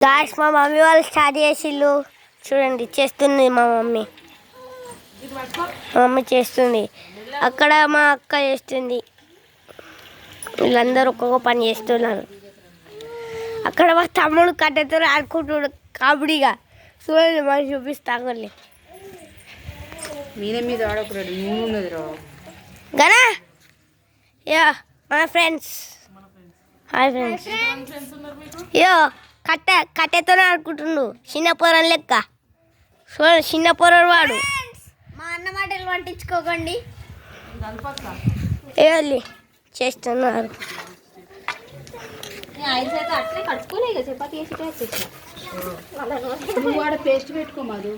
guys మా mummy వాళ్ళు start చేసిళ్ళు చూడండి చేస్తుంది మా మమ్మీ చేస్తుంది అక్కడ మా అక్క చేస్తుంది వీళ్ళందరూ ఒక్కొక్క పని చేస్తున్నారు అక్కడ మా తమ్ముడు కట్టెతో ఆడుకుంటున్నాడు కాబడిగా చూడండి మరి చూపిస్తాగోళ్ళి మీద ఆడకూడదు ఉన్నది రా గనా యా మన ఫ్రెండ్స్ హాయ్ ఫ్రెండ్స్ యో కట్టెతో ఆడుకుంటుండు చిన్న పొరం లెక్క చూడండి చిన్న పొరం వాడు మా అన్న మాటలు పట్టించుకోకండి ఏళ్ళి చేస్తున్నారు అట్లే కట్టుకోలే చపాతి నువ్వు ఆడ పేస్ట్ పెట్టుకో మధు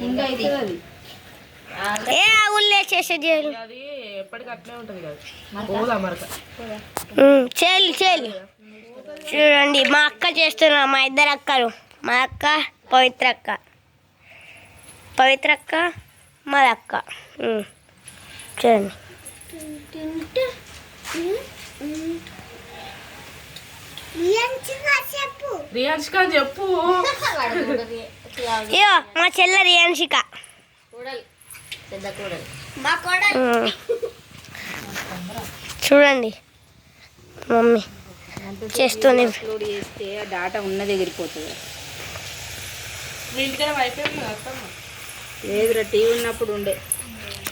ఇంకా అవుతుంది అది ఏ ఊళ్ళే చేసేది చేయాలి చూడండి మా అక్క చేస్తున్నా మా ఇద్దరు అక్కలు మా అక్క పవిత్ర అక్క మా అక్క చూడండి చెప్పు అయ్యో మా చెల్లె రియాన్షిక చూడండి మమ్మీ చేస్తుంది అప్లోడ్ చేస్తే డాటా ఉన్నది ఎగిరిపోతుంది లేదురా టీవీ ఉన్నప్పుడు ఉండే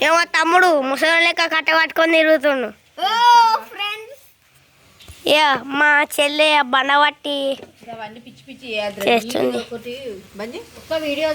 ఏమో తమ్ముడు ముసలి లెక్క కట్ట పట్టుకొని తిరుగుతుండు మా చెల్లె బండ పట్టి అవన్నీ పిచ్చి పిచ్చి చేస్తుంది ఒకటి ఒక్క వీడియో